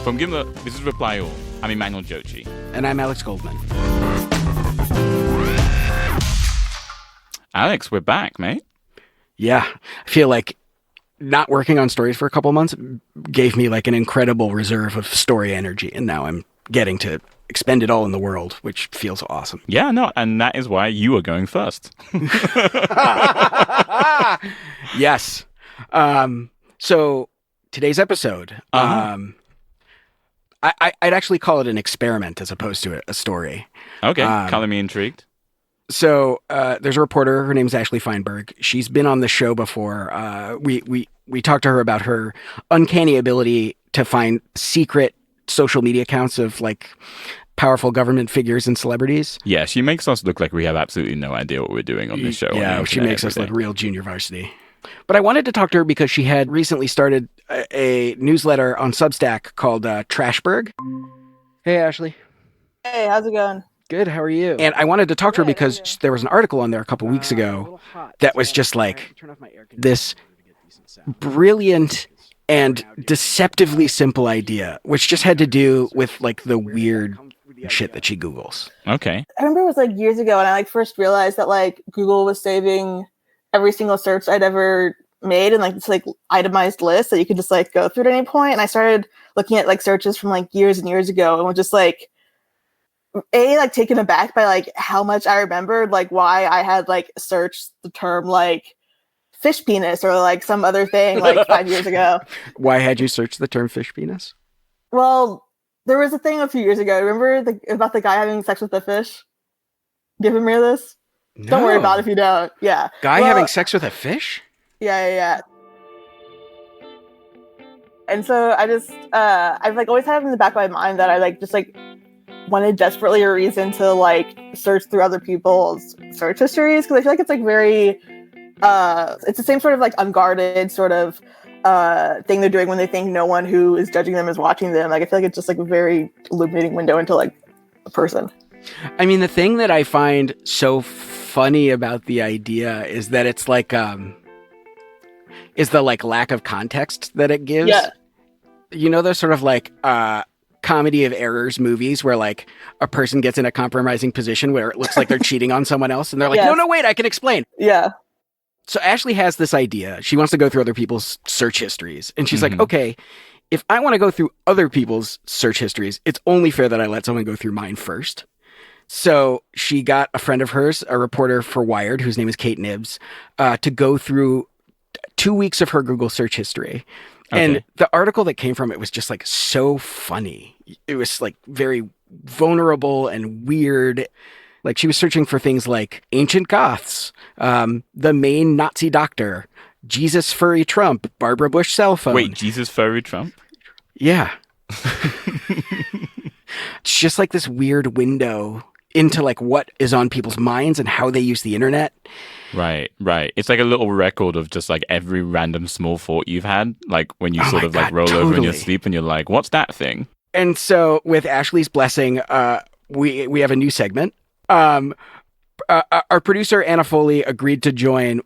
From Gimlet, this is Reply All. I'm Emmanuel Jochi. And I'm Alex Goldman. Alex, we're back, mate. Yeah, I feel like not working on stories for a couple months gave me like an incredible reserve of story energy, and now I'm getting to expend it all in the world, which feels awesome. Yeah, no, and that is why you are going first. Yes. So today's episode, I'd actually call it an experiment as opposed to a story. Okay, color me intrigued. So there's a reporter. Her name's Ashley Feinberg. She's been on the show before. We talked to her about her uncanny ability to find secret social media accounts of like powerful government figures and celebrities. Yeah, she makes us look like we have absolutely no idea what we're doing on this show. Yeah, she makes us look real junior varsity. But I wanted to talk to her because she had recently started a newsletter on Substack called Trashberg. Hey, Ashley. Hey, how's it going? Good, how are you? And I wanted to talk to her because there was an article on there a couple weeks ago that was just like this brilliant and deceptively simple idea, which just had to do with like the weird shit that she Googles. Okay. I remember it was like years ago when I like first realized that like Google was saving every single search I'd ever made in like this like itemized list that you could just like go through at any point. And I started looking at like searches from like years and years ago and was just like like taken aback by like how much I remembered like why I had like searched the term like fish penis or like some other thing like 5 years ago. Why had you searched the term fish penis? Well, there was a thing a few years ago. Remember about the guy having sex with the fish? Do you remember this? No. Don't worry about it if you don't. Yeah. Guy having sex with a fish? Yeah. And so I just, I've like always had it in the back of my mind that I like just like wanted desperately a reason to like search through other people's search histories because I feel like it's like very, it's the same sort of like unguarded sort of thing they're doing when they think no one who is judging them is watching them. Like I feel like it's just like a very illuminating window into like a person. I mean, the thing that I find so funny about the idea is that it's like is the like lack of context that it gives. Yeah. You know, those sort of like comedy of errors movies where like a person gets in a compromising position where it looks like they're cheating on someone else and they're like, Yes. no, wait, I can explain. Yeah. So Ashley has this idea. She wants to go through other people's search histories. And she's like, okay, if I want to go through other people's search histories, it's only fair that I let someone go through mine first. So she got a friend of hers, a reporter for Wired, whose name is Kate Nibbs, to go through 2 weeks of her Google search history. Okay. And the article that came from it was just like so funny. It was like very vulnerable and weird. Like she was searching for things like ancient Goths, the Maine Nazi doctor, Jesus furry Trump, Barbara Bush cell phone. Wait, Jesus furry Trump? Yeah. It's just like this weird window into like what is on people's minds and how they use the internet. Right. It's like a little record of just like every random small thought you've had, like when you sort of like roll over in your sleep and you're like, what's that thing? And so with Ashley's blessing, we have a new segment. Our producer, Anna Foley, agreed to join,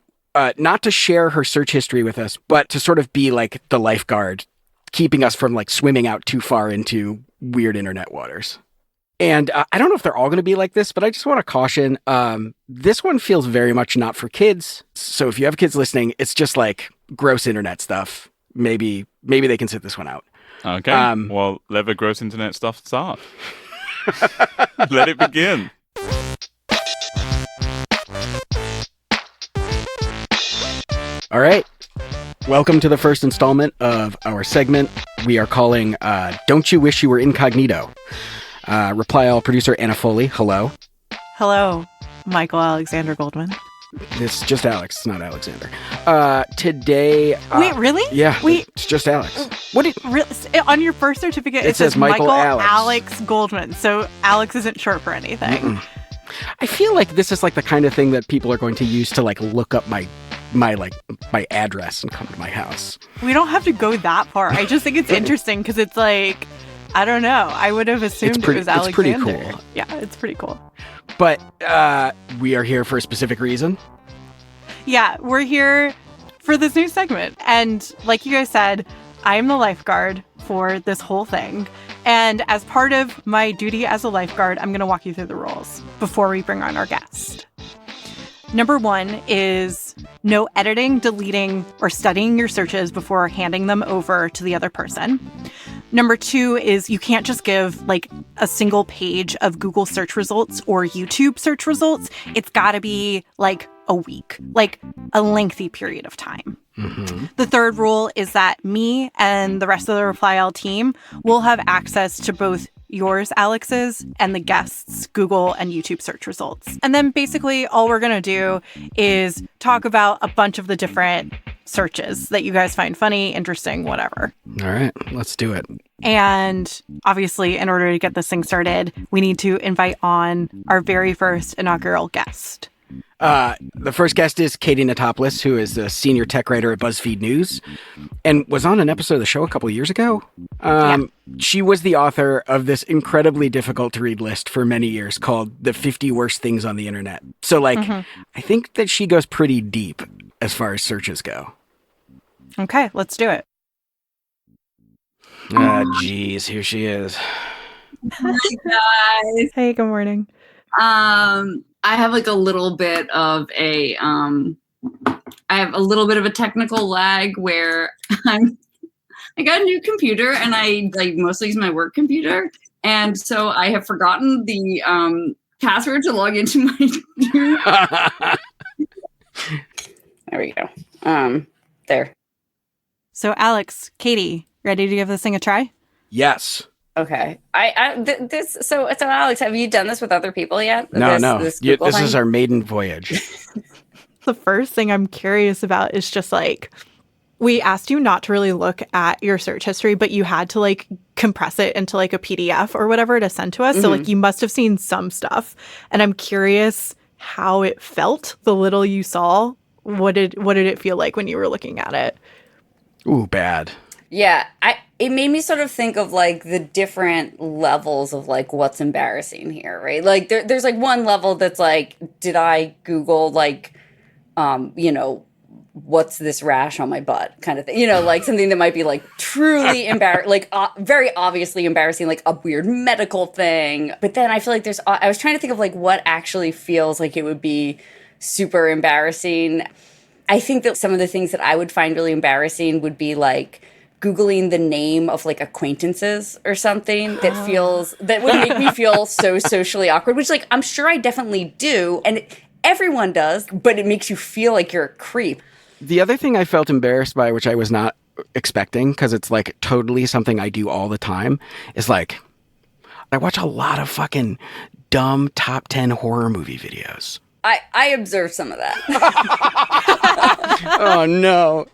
not to share her search history with us, but to sort of be like the lifeguard, keeping us from like swimming out too far into weird internet waters. And I don't know if they're all going to be like this, but I just want to caution, this one feels very much not for kids. So if you have kids listening, it's just like gross internet stuff. Maybe they can sit this one out. Okay. Well, let the gross internet stuff start. Let it begin. All right. Welcome to the first installment of our segment we are calling Don't You Wish You Were Incognito? Reply All producer Anna Foley. Hello. Hello, Michael Alexander Goldman. It's just Alex. It's not Alexander. Today... Wait, really? Yeah, it's just Alex. What did... On your birth certificate, it says Michael Alex Goldman. So Alex isn't short for anything. Mm-mm. I feel like this is like the kind of thing that people are going to use to like look up my address and come to my house. We don't have to go that far. I just think it's interesting because it's like, I don't know. I would have assumed it was Alexander. It's pretty cool. Yeah, it's pretty cool. But we are here for a specific reason. Yeah, we're here for this new segment. And like you guys said, I'm the lifeguard for this whole thing. And as part of my duty as a lifeguard, I'm going to walk you through the rules before we bring on our guest. Number 1 is no editing, deleting, or studying your searches before handing them over to the other person. Number 2 is you can't just give like a single page of Google search results or YouTube search results. It's got to be like a week, like a lengthy period of time. Mm-hmm. The third rule is that me and the rest of the Reply All team will have access to both yours, Alex's, and the guests' Google and YouTube search results. And then basically all we're going to do is talk about a bunch of the different searches that you guys find funny, interesting, whatever. All right, let's do it. And obviously, in order to get this thing started, we need to invite on our very first inaugural guest. The first guest is Katie Notopoulos, who is the senior tech writer at Buzzfeed News and was on an episode of the show a couple of years ago. She was the author of this incredibly difficult to read list for many years called The 50 Worst Things on the Internet. So I think that she goes pretty deep as far as searches go. Okay, let's do it. Geez, here she is. Hi, guys. Hey, good morning. I have like a little bit of a technical lag where I got a new computer and I like mostly use my work computer, and so I have forgotten the password to log into my. There we go. There. So, Alex, Katie, ready to give this thing a try? Yes. Okay. So Alex, have you done this with other people yet? No. This is our maiden voyage. The first thing I'm curious about is just like, we asked you not to really look at your search history, but you had to like compress it into like a PDF or whatever to send to us. Mm-hmm. So like you must have seen some stuff. And I'm curious how it felt, the little you saw. What did it feel like when you were looking at it? Ooh, bad. Yeah, it made me sort of think of like the different levels of like what's embarrassing here, right? Like there's like one level that's like, did I Google like, what's this rash on my butt kind of thing, like something that might be like truly embarrassing, like very obviously embarrassing, like a weird medical thing. But then I feel like I was trying to think of like what actually feels like it would be super embarrassing. I think that some of the things that I would find really embarrassing would be like Googling the name of like acquaintances or something that would make me feel so socially awkward, which like I'm sure I definitely do. And everyone does, but it makes you feel like you're a creep. The other thing I felt embarrassed by, which I was not expecting, because it's like totally something I do all the time, is like, I watch a lot of fucking dumb top 10 horror movie videos. I observed some of that. Oh no.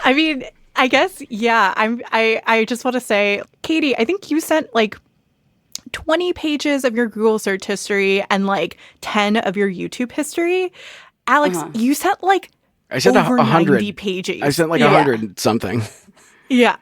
I mean, I guess, yeah, I just want to say, Katie, I think you sent like 20 pages of your Google search history and like 10 of your YouTube history. Alex, you sent like I sent over 100 90 pages. I sent like 100 something. Yeah.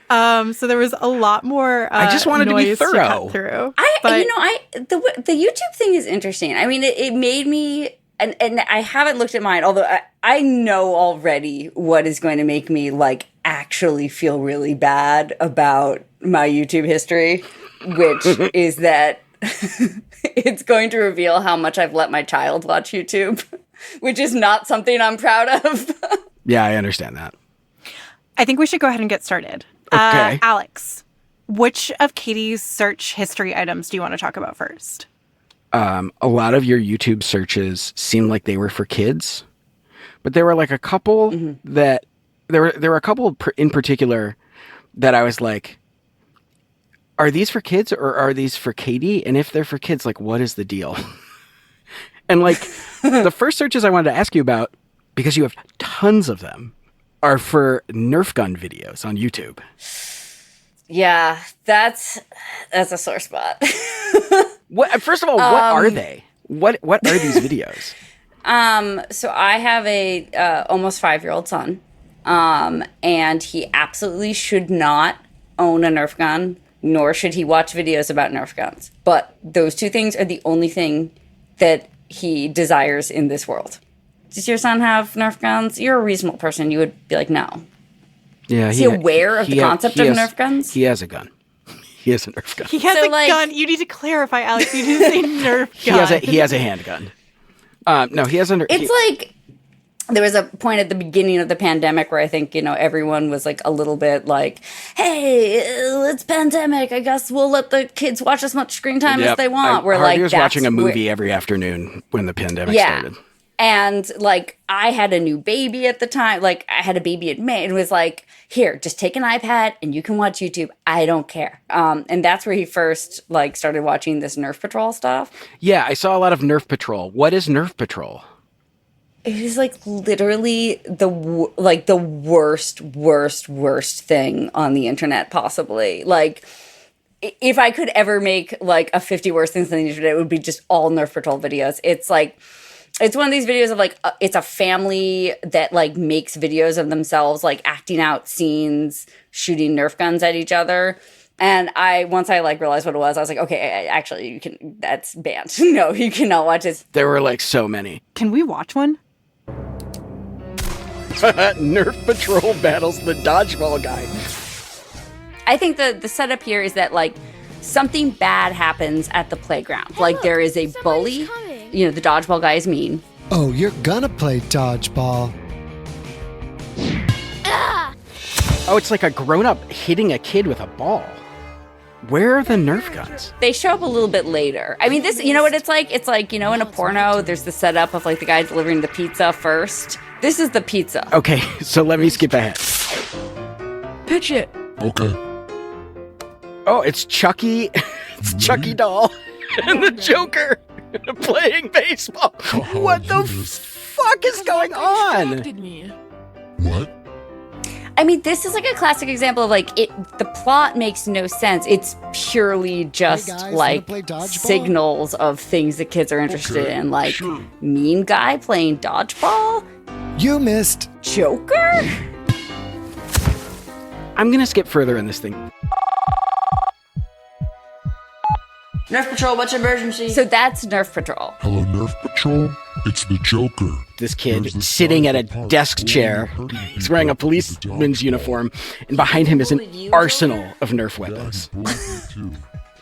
So there was a lot more I just wanted to be thorough. Through. The YouTube thing is interesting. I mean, it made me, and I haven't looked at mine, although I know already what is going to make me like actually feel really bad about my YouTube history, which is that it's going to reveal how much I've let my child watch YouTube, which is not something I'm proud of. Yeah, I understand that. I think we should go ahead and get started. Okay. Alex, which of Katie's search history items do you want to talk about first? A lot of your YouTube searches seemed like they were for kids, but there were like a couple that there were a couple in particular that I was like, are these for kids or are these for Katie? And if they're for kids, like, what is the deal? And like the first searches I wanted to ask you about, because you have tons of them, are for Nerf gun videos on YouTube. Yeah, that's a sore spot. First of all, what are they? What are these videos? So I have a almost 5-year-old son, and he absolutely should not own a Nerf gun, nor should he watch videos about Nerf guns. But those two things are the only thing that he desires in this world. Does your son have Nerf guns? You're a reasonable person. You would be like, no. Yeah, Is he aware of the concept of Nerf guns? He has a gun. He has a Nerf gun. He has a gun. You need to clarify, Alex. You need to say Nerf gun. He has a handgun. No, he has a. Like there was a point at the beginning of the pandemic where I think, everyone was like a little bit like, hey, it's pandemic. I guess we'll let the kids watch as much screen time as they want. Harvey was watching a movie every afternoon when the pandemic started. And like I had a new baby at the time. Like I had a baby in May and was like, here, just take an iPad and you can watch YouTube. I don't care. And that's where he first like started watching this Nerf Patrol stuff. Yeah, I saw a lot of Nerf Patrol. What is Nerf Patrol? It is like literally the worst thing on the internet possibly. Like if I could ever make like a 50 worst things on the internet, it would be just all Nerf Patrol videos. It's like, it's one of these videos of like, it's a family that like makes videos of themselves, like acting out scenes, shooting Nerf guns at each other. And once I like realized what it was, I was like, okay, actually that's banned. No, you cannot watch this. There were like so many. Can we watch one? Nerf Patrol battles the dodgeball guy. I think the setup here is that like something bad happens at the playground. Hey, like there is a bully. Coming. The dodgeball guy is mean. Oh, you're gonna play dodgeball. Ah! Oh, it's like a grown-up hitting a kid with a ball. Where are the Nerf guns? They show up a little bit later. I mean, this, you know what it's like? It's like, in a porno, there's the setup of like the guy delivering the pizza first. This is the pizza. Okay, so let me skip ahead. Pitch it. Okay. Oh, it's Chucky. It's Chucky doll and the Joker playing baseball. What the fuck is going on? What? I mean, this is like a classic example of like the plot makes no sense. It's purely just Hey guys, like wanna play dodgeball? signals of things that kids are interested Okay, in. Like sure. mean guy playing dodgeball, You missed. Joker. I'm gonna skip further in this thing. Nerf Patrol, what's your emergency? So that's Nerf Patrol. Hello, Nerf Patrol? It's the Joker. This kid There's this sitting guy at a in the park desk bullying chair. and hurting He's people wearing a with the policeman's dodgeball. uniform, and behind him is an arsenal of Nerf Yeah, weapons. he bullied me too.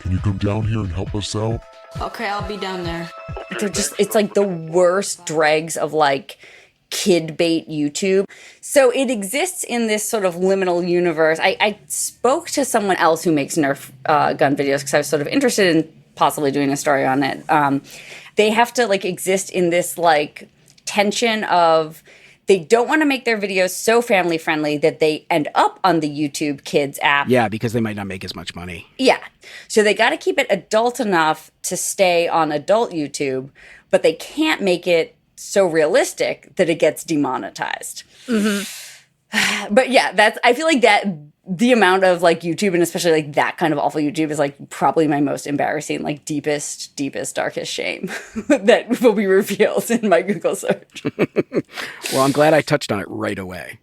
Can you come down here and help us out? Okay, I'll be down there. It's like the worst dregs of like kid bait YouTube. So it exists in this sort of liminal universe. I spoke to someone else who makes Nerf gun videos because I was sort of interested in possibly doing a story on it. They have to like exist in this like tension of they don't want to make their videos so family friendly that they end up on the YouTube Kids app. Yeah, because they might not make as much money. Yeah. So they got to keep it adult enough to stay on adult YouTube, but they can't make it so realistic that it gets demonetized. Mm-hmm. But yeah, I feel like that the amount of like YouTube and especially like that kind of awful YouTube is like probably my most embarrassing, like deepest, darkest shame that will be revealed in my Google search. Well, I'm glad I touched on it right away.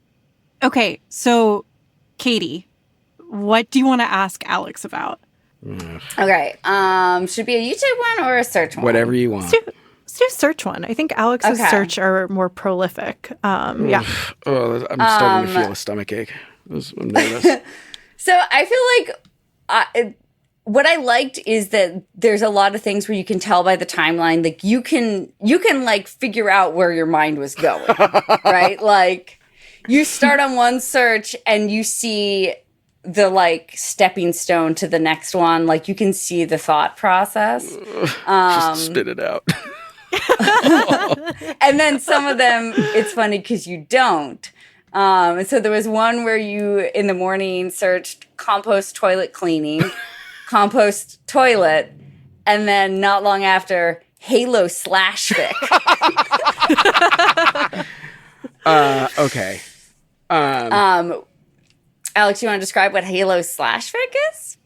Okay, so Katie, what do you want to ask Alex about? Okay. Should it be a YouTube one or a search one? Whatever you want. Let's do search one. I think Alex's Okay. search are more prolific. Yeah. Oh, I'm starting to feel a stomach ache. I'm nervous. So I feel like what I liked is that there's a lot of things where you can tell by the timeline, like you can like figure out where your mind was going, right? Like you start on one search and you see the like stepping stone to the next one. Like you can see the thought process. Just spit it out. And then some of them, it's funny because you don't. And so there was one where you, in the morning, searched compost toilet cleaning, compost toilet, and then not long after, Halo slash fic. Okay. Alex, you want to describe what Halo slash fic is?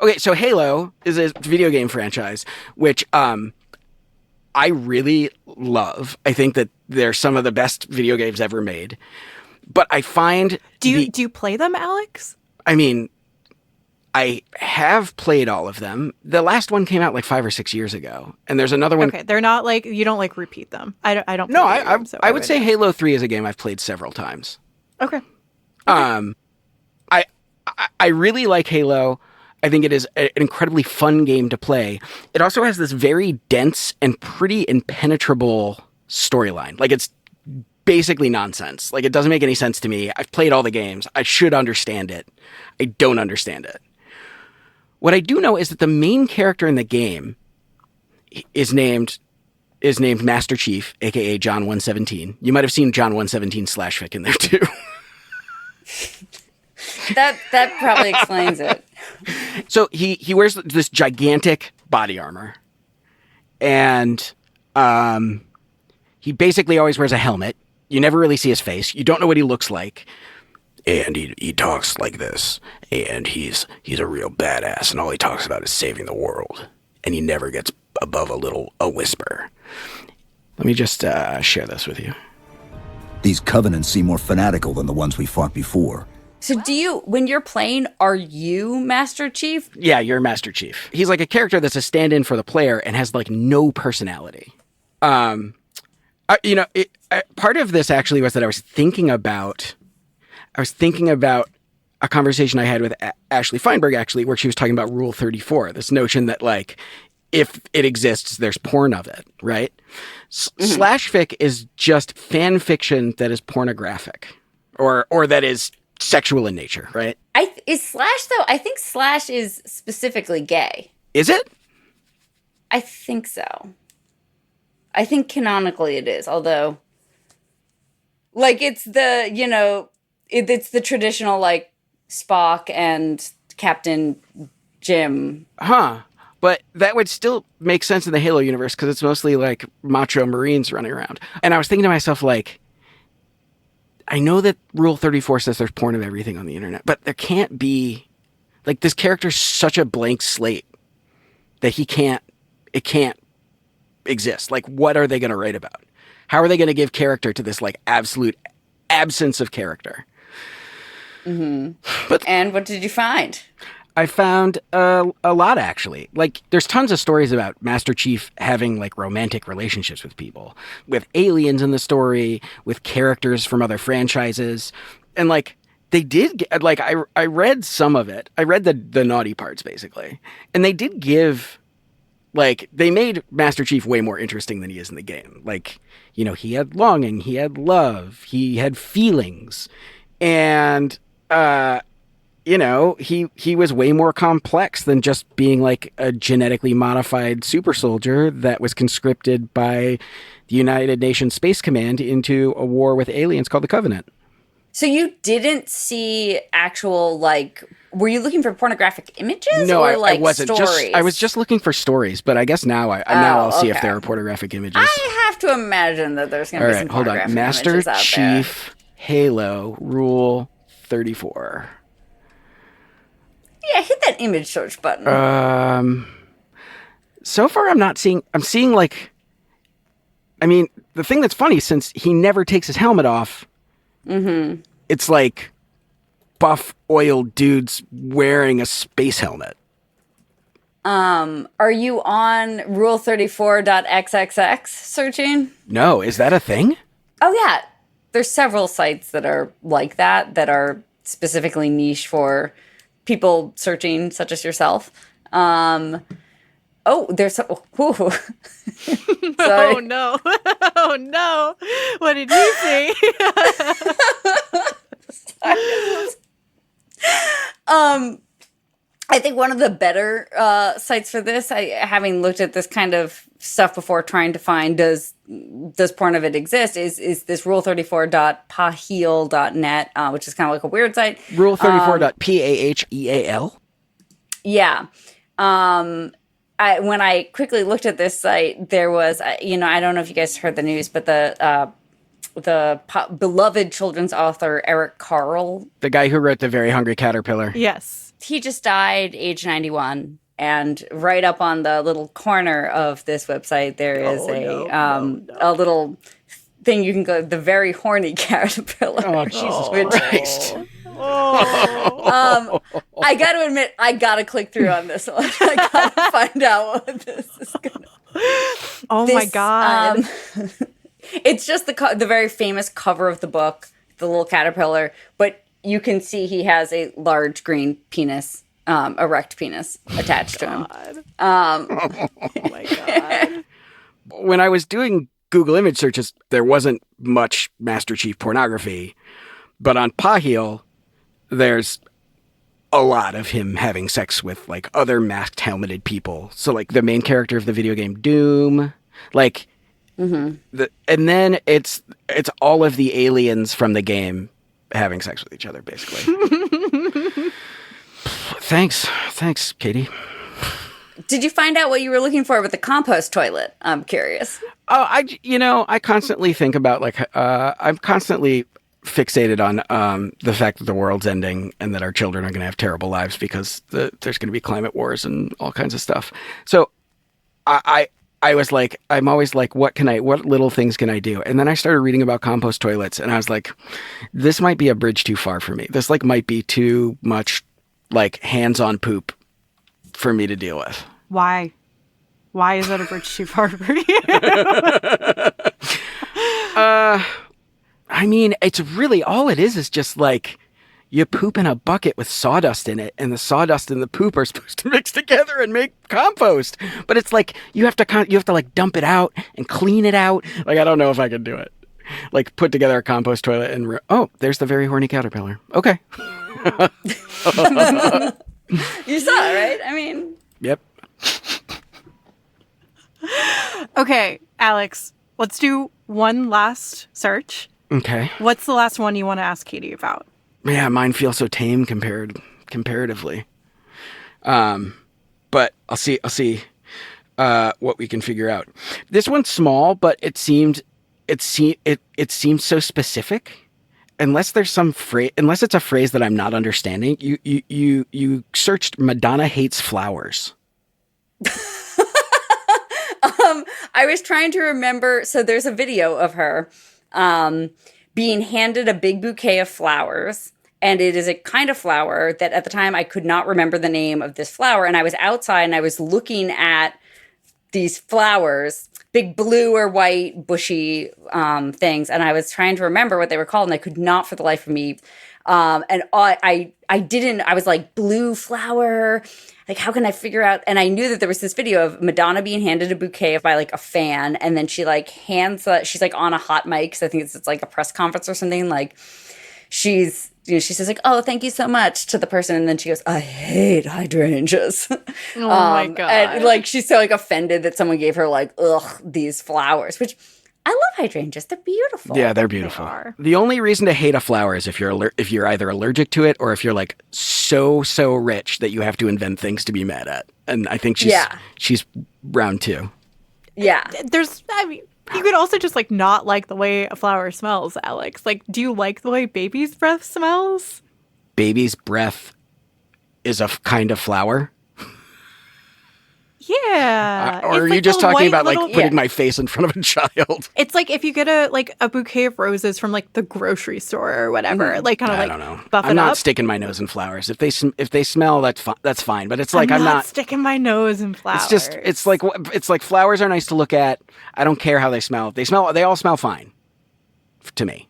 Okay, so Halo is a video game franchise, which I really love. I think that they're some of the best video games ever made. But I find... Do you play them, Alex? I mean, I have played all of them. The last one came out like 5 or 6 years ago. And there's another one... Okay, they're not like... You don't like repeat them. I don't No, play them, so I would say Halo 3 is a game I've played several times. Okay. I really like Halo. I think it is an incredibly fun game to play. It also has this very dense and pretty impenetrable storyline. Like, it's basically nonsense. Like, it doesn't make any sense to me. I've played all the games. I should understand it. I don't understand it. What I do know is that the main character in the game is named Master Chief, aka John 117. You might have seen John 117 /fic in there too. That probably explains it. So he wears this gigantic body armor, and he basically always wears a helmet. You never really see his face. You don't know what he looks like. And he talks like this. And he's a real badass, and all he talks about is saving the world. And he never gets above a whisper. Let me just share this with you. These covenants seem more fanatical than the ones we fought before. So when you're playing, are you Master Chief? Yeah, you're Master Chief. He's like a character that's a stand-in for the player and has like no personality. Part of this actually was that I was thinking about a conversation I had with Ashley Feinberg, actually, where she was talking about Rule 34, this notion that, like, if it exists, there's porn of it, right? /fic is just fan fiction that is pornographic or that is sexual in nature, right? Is Slash, though? I think Slash is specifically gay. Is it? I think so. I think canonically it is, although, like, it's the, it's the traditional, like, Spock and Captain Jim. Huh. But that would still make sense in the Halo universe because it's mostly, like, macho Marines running around. And I was thinking to myself, like, I know that Rule 34 says there's porn of everything on the internet, but there can't be, like, this character's such a blank slate that it can't exist. Like, what are they going to write about? How are they going to give character to this, like, absolute absence of character? Mm-hmm. And what did you find? I found a lot, actually. Like, there's tons of stories about Master Chief having, like, romantic relationships with people, with aliens in the story, with characters from other franchises. And, like, they did, like, I read some of it. I read the naughty parts, basically. And they did give, like, they made Master Chief way more interesting than he is in the game. Like, he had longing, he had love, he had feelings. And, he was way more complex than just being like a genetically modified super soldier that was conscripted by the United Nations Space Command into a war with aliens called the Covenant. So you didn't see actual, like, were you looking for pornographic images? No, or like I wasn't. Stories? I was just looking for stories, but I guess now I'll see if there are pornographic images. I have to imagine that there's going to be some pornographic images out there. Master Chief Halo Rule 34. Yeah, hit that image search button. So far I'm seeing like, I mean, the thing that's funny, since he never takes his helmet off, it's like buff oiled dudes wearing a space helmet. Are you on rule34.xxx searching? No, is that a thing? Oh yeah. There's several sites that are like that are specifically niche for people searching, such as yourself. There's oh no. Oh no. What did you see? I think one of the better sites for this, having looked at this kind of stuff before, trying to find does porn of it exist, is this rule34.paheel.net, which is kind of like a weird site. Rule34.paheal? Yeah. When I quickly looked at this site, there was, I don't know if you guys heard the news, but the beloved children's author Eric Carle, the guy who wrote The Very Hungry Caterpillar. Yes. He just died, age 91. And right up on the little corner of this website, there is a little thing you can go, The Very Horny Caterpillar. Oh, Jesus Christ. I got to admit, I got to click through on this one. I got to find out what this is going to... Oh, my God. It's just the very famous cover of the book, the little caterpillar, but you can see he has a large green penis, erect penis attached to him. Oh my God. When I was doing Google image searches, there wasn't much Master Chief pornography, but on Pahil, there's a lot of him having sex with like other masked helmeted people. So like the main character of the video game Doom, like and then it's all of the aliens from the game having sex with each other, basically. Thanks, Katie. Did you find out what you were looking for with the compost toilet? I'm curious. Oh, I constantly think about like I'm constantly fixated on the fact that the world's ending and that our children are going to have terrible lives because there's going to be climate wars and all kinds of stuff. So I was like, I'm always like, what little things can I do? And then I started reading about compost toilets and I was like, this might be a bridge too far for me. This like might be too much like hands-on poop for me to deal with. Why? Why is that a bridge too far for you? I mean, it's really all it is just like you poop in a bucket with sawdust in it, and the sawdust and the poop are supposed to mix together and make compost. But it's like you have to like dump it out and clean it out. Like I don't know if I could do it. Like put together a compost toilet and there's the very horny caterpillar. Okay. You saw it, right? I mean, yep. Okay, Alex, let's do one last search. Okay. What's the last one you want to ask Katie about? Yeah, mine feels so tame comparatively. But I'll see what we can figure out. This one's small, but it seems so specific. Unless there's some phrase, unless it's a phrase that I'm not understanding, you searched Madonna hates flowers. I was trying to remember. So there's a video of her being handed a big bouquet of flowers. And it is a kind of flower that at the time I could not remember the name of this flower. And I was outside and I was looking at these flowers, big blue or white bushy things. And I was trying to remember what they were called and I could not for the life of me. And I was like, blue flower. Like, how can I figure out? And I knew that there was this video of Madonna being handed a bouquet by like a fan. And then she like she's like on a hot mic. So I think it's like a press conference or something. Like she says like, oh, thank you so much to the person. And then she goes, I hate hydrangeas. Oh my God. And like, she's so like offended that someone gave her like, these flowers, which I love hydrangeas. They're beautiful. Yeah, they're beautiful. The only reason to hate a flower is if you're either allergic to it or if you're like so rich that you have to invent things to be mad at. And I think she's round two. Yeah. You could also just like not like the way a flower smells, Alex. Like, do you like the way baby's breath smells? Baby's breath is a kind of flower? Yeah. Or are you just talking about like putting my face in front of a child? It's like if you get a bouquet of roses from like the grocery store or whatever, like kind of like I don't know. buff it up. I'm not sticking my nose in flowers. If they smell, that's fine. But it's like I'm not sticking my nose in flowers. It's like flowers are nice to look at. I don't care how they smell. They all smell fine to me.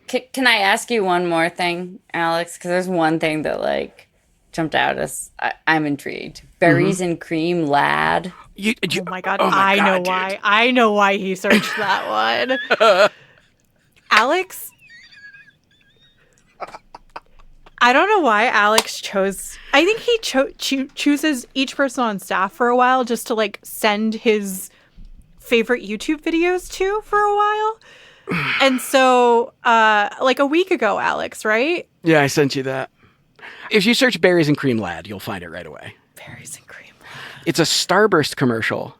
Can I ask you one more thing, Alex? Because there's one thing that like jumped out as I'm intrigued. Berries and cream lad. Oh my God. I know why. I know why he searched that one. Alex, I don't know why Alex chose. I think he chooses each person on staff for a while just to like send his favorite YouTube videos to for a while. And so like a week ago, Alex, right? Yeah, I sent you that. If you search berries and cream lad, you'll find it right away. Berries and cream lad. It's a Starburst commercial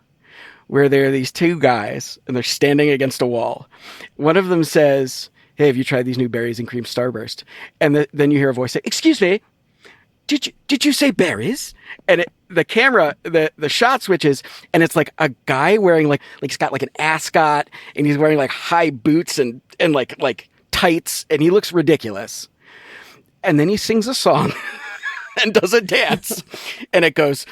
where there are these two guys and they're standing against a wall. One of them says, hey, have you tried these new berries and cream Starburst? And then you hear a voice say, excuse me, did you say berries? And the camera, the shot switches and it's like a guy wearing like he's got like an ascot and he's wearing like high boots and like tights and he looks ridiculous. And then he sings a song and does a dance. And it goes,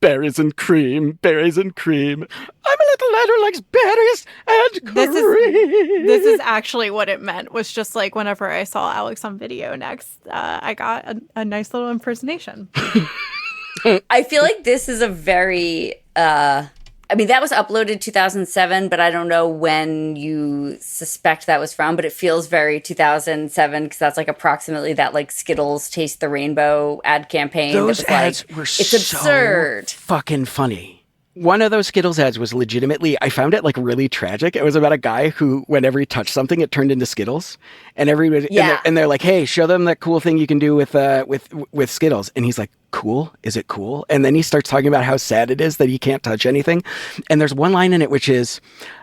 berries and cream, berries and cream. I'm a little lad who likes berries and cream. This is actually what it meant, was just like whenever I saw Alex on video next, I got a nice little impersonation. I feel like this is a very... I mean, that was uploaded 2007, but I don't know when you suspect that was from, but it feels very 2007 because that's like approximately that like Skittles Taste the Rainbow ad campaign. Those that was ads like, were it's so absurd. fucking funny. One of those Skittles ads was legitimately, I found it like really tragic. It was about a guy who, whenever he touched something, it turned into Skittles. And everybody, and they're like, hey, show them that cool thing you can do with Skittles. And he's like, cool? Is it cool? And then he starts talking about how sad it is that he can't touch anything. And there's one line in it which is,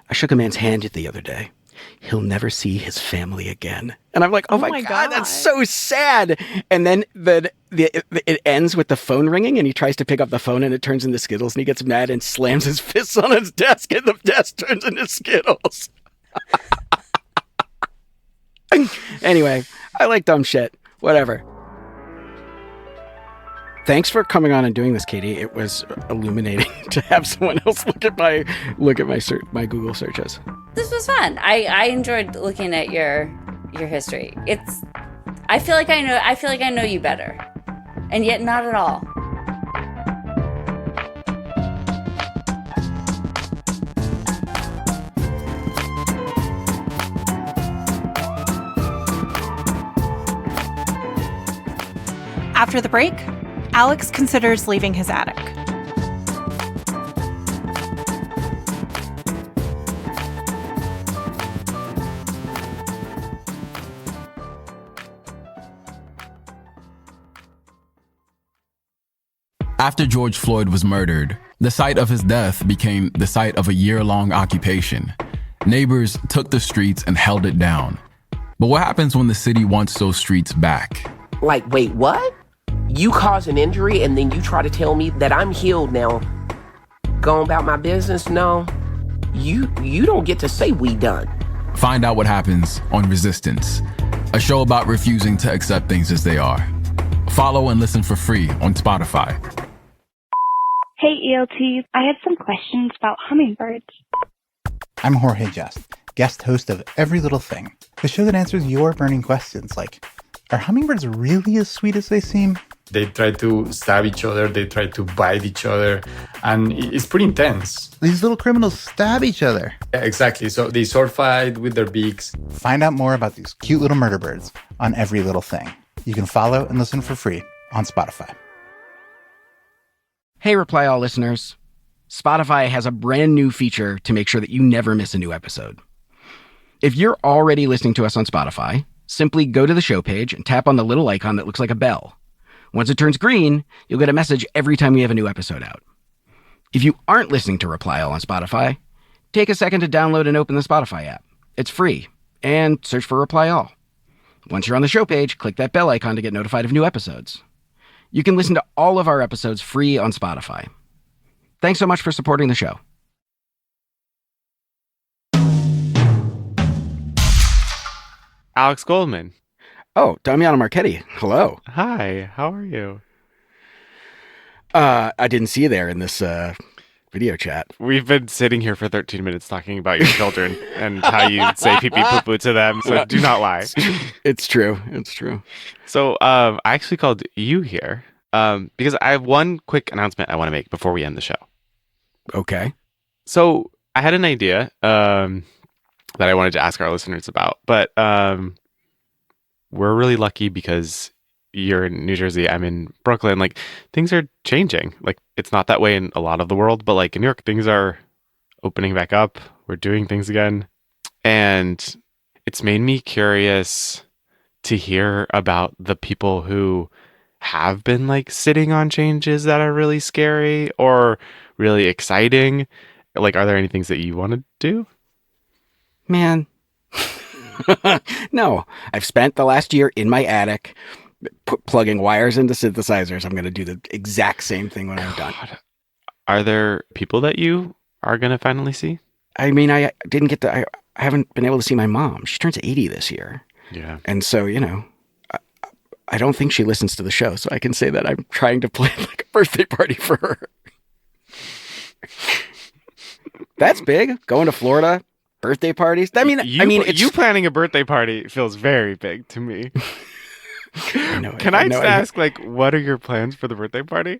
I shook a man's hand the other day. He'll never see his family again. And I'm like, oh my God, that's so sad. And then it ends with the phone ringing and he tries to pick up the phone and it turns into Skittles and he gets mad and slams his fists on his desk and the desk turns into Skittles. Anyway, I like dumb shit. Whatever. Thanks for coming on and doing this, Katie. It was illuminating to have someone else look at my my Google searches. This was fun. I enjoyed looking at your history. I feel like I know you better. And yet not at all. After the break, Alex considers leaving his attic. After George Floyd was murdered, the site of his death became the site of a year-long occupation. Neighbors took the streets and held it down. But what happens when the city wants those streets back? Like, wait, what? You cause an injury and then you try to tell me that I'm healed now. Going about my business? No. You don't get to say we done. Find out what happens on Resistance, a show about refusing to accept things as they are. Follow and listen for free on Spotify. Hey ELTs, I had some questions about hummingbirds. I'm Jorge Just, guest host of Every Little Thing, the show that answers your burning questions like, are hummingbirds really as sweet as they seem? They try to stab each other, they try to bite each other, and it's pretty intense. These little criminals stab each other. Yeah, exactly, so they sword fight with their beaks. Find out more about these cute little murder birds on Every Little Thing. You can follow and listen for free on Spotify. Hey, Reply All listeners. Spotify has a brand new feature to make sure that you never miss a new episode. If you're already listening to us on Spotify, simply go to the show page and tap on the little icon that looks like a bell. Once it turns green, you'll get a message every time we have a new episode out. If you aren't listening to Reply All on Spotify, take a second to download and open the Spotify app. It's free, and search for Reply All. Once you're on the show page, click that bell icon to get notified of new episodes. You can listen to all of our episodes free on Spotify. Thanks so much for supporting the show. Alex Goldman. Oh, Damiano Marchetti. Hello. Hi, how are you? I didn't see you there in this video chat. We've been sitting here for 13 minutes talking about your children and how you say pee-pee poo-poo to them, so do not lie. It's true. It's true. So I actually called you here because I have one quick announcement I want to make before we end the show. Okay. So I had an idea that I wanted to ask our listeners about, but we're really lucky because you're in New Jersey, I'm in Brooklyn. Like, things are changing. Like, it's not that way in a lot of the world, but like in New York, things are opening back up. We're doing things again. And it's made me curious to hear about the people who have been like sitting on changes that are really scary or really exciting. Like, are there any things that you want to do? Man. No, I've spent the last year in my attic plugging wires into synthesizers. I'm going to do the exact same thing when I'm done. Are there people that you are going to finally see? I mean, I didn't get to, I haven't been able to see my mom. She turns 80 this year. Yeah. And so, you know, I don't think she listens to the show, so I can say that I'm trying to plan like a birthday party for her. That's big. Going to Florida, birthday parties. I mean, you planning a birthday party feels very big to me. Can I just ask, like, what are your plans for the birthday party?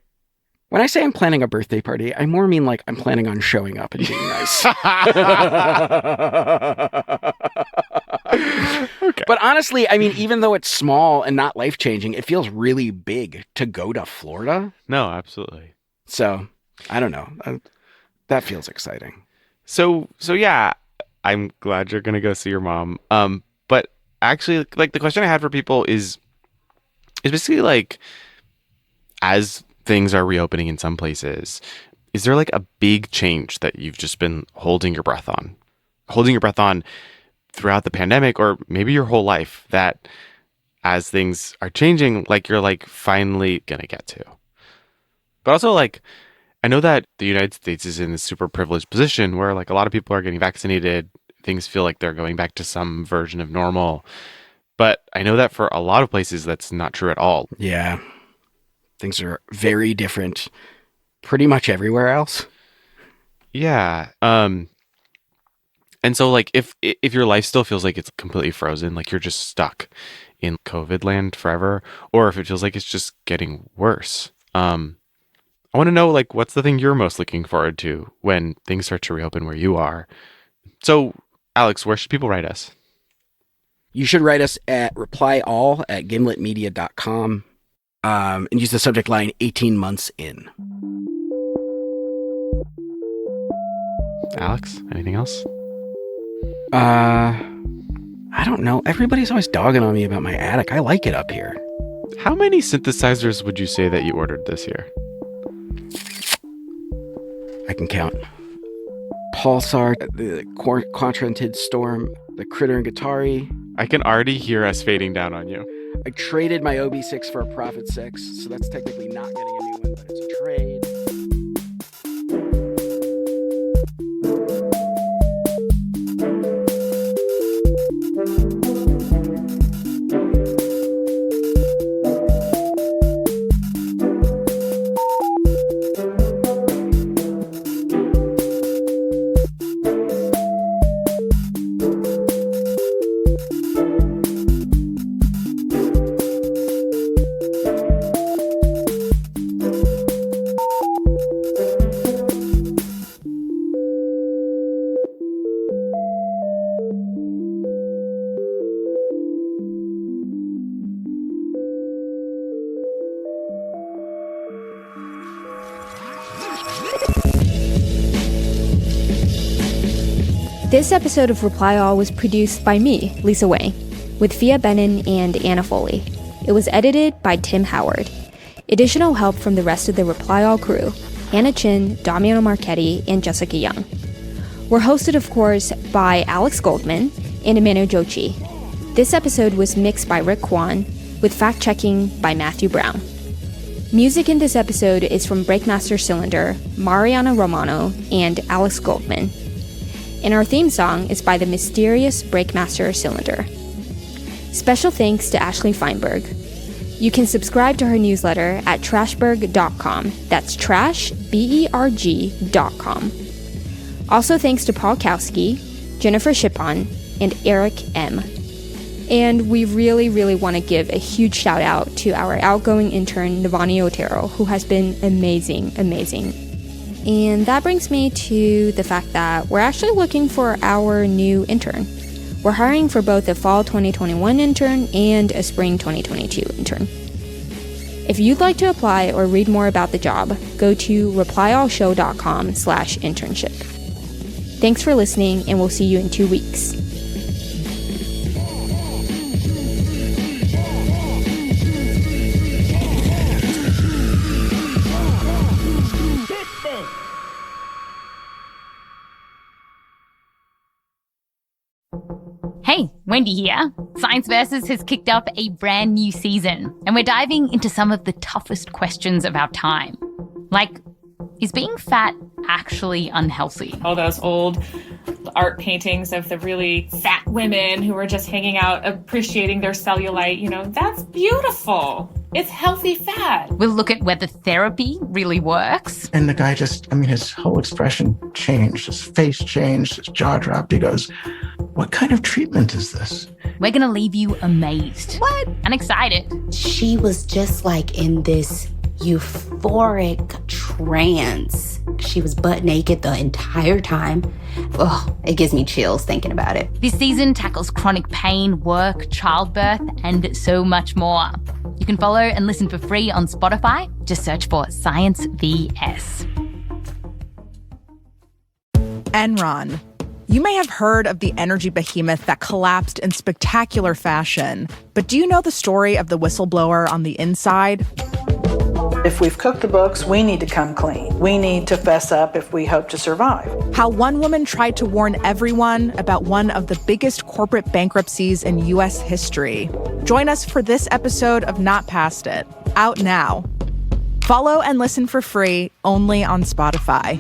When I say I'm planning a birthday party, I more mean like I'm planning on showing up and being nice. Okay. But honestly, I mean, even though it's small and not life-changing, it feels really big to go to Florida. No, absolutely. So, I don't know. That feels exciting. So yeah, I'm glad you're going to go see your mom. But actually, like, the question I had for people is basically like, as things are reopening in some places, is there like a big change that you've just been holding your breath on throughout the pandemic, or maybe your whole life, that as things are changing, like, you're like finally gonna get to? But also, like, I know that the United States is in this super privileged position where like a lot of people are getting vaccinated. Things feel like they're going back to some version of normal. But I know that for a lot of places, that's not true at all. Yeah. Things are very different pretty much everywhere else. Yeah. And so, like, if your life still feels like it's completely frozen, like you're just stuck in COVID land forever, or if it feels like it's just getting worse, I want to know, like, what's the thing you're most looking forward to when things start to reopen where you are? So, Alex, where should people write us? You should write us at replyall@gimletmedia.com. And use the subject line 18 months in. Alex, anything else? I don't know. Everybody's always dogging on me about my attic. I like it up here. How many synthesizers would you say that you ordered this year? I can count. Pulsar, the Quadrantid Storm, the Critter and Guitari. I can already hear us fading down on you. I traded my OB6 for a Prophet 6, so that's technically not getting a new one, but it's a trade. This episode of Reply All was produced by me, Lisa Wei, with Fia Benin and Anna Foley. It was edited by Tim Howard. Additional help from the rest of the Reply All crew, Hannah Chin, Damiano Marchetti, and Jessica Young. We're hosted, of course, by Alex Goldman and Emmanuel Jochi. This episode was mixed by Rick Kwan, with fact-checking by Matthew Brown. Music in this episode is from Breakmaster Cylinder, Mariana Romano, and Alex Goldman. And our theme song is by the mysterious Breakmaster Cylinder. Special thanks to Ashley Feinberg. You can subscribe to her newsletter at trashberg.com. That's trash, BERG.com. Also thanks to Paul Kowski, Jennifer Shippon, and Eric M. And we really want to give a huge shout out to our outgoing intern, Navani Otero, who has been amazing. And that brings me to the fact that we're actually looking for our new intern. We're hiring for both a fall 2021 intern and a spring 2022 intern. If you'd like to apply or read more about the job, go to replyallshow.com/internship. Thanks for listening, and we'll see you in 2 weeks. Hey, Wendy here. Science Versus has kicked up a brand new season, and we're diving into some of the toughest questions of our time. Like, is being fat actually unhealthy? All those old art paintings of the really fat women who were just hanging out, appreciating their cellulite. You know, that's beautiful. It's healthy fat. We'll look at whether therapy really works. And the guy his whole expression changed. His face changed. His jaw dropped. He goes, "What kind of treatment is this?" We're going to leave you amazed. What? And excited. She was just like in this euphoric trance. She was butt naked the entire time. Oh, it gives me chills thinking about it. This season tackles chronic pain, work, childbirth, and so much more. You can follow and listen for free on Spotify. Just search for Science VS. Enron. You may have heard of the energy behemoth that collapsed in spectacular fashion, but do you know the story of the whistleblower on the inside? If we've cooked the books, we need to come clean. We need to fess up if we hope to survive. How one woman tried to warn everyone about one of the biggest corporate bankruptcies in U.S. history. Join us for this episode of Not Past It, out now. Follow and listen for free only on Spotify.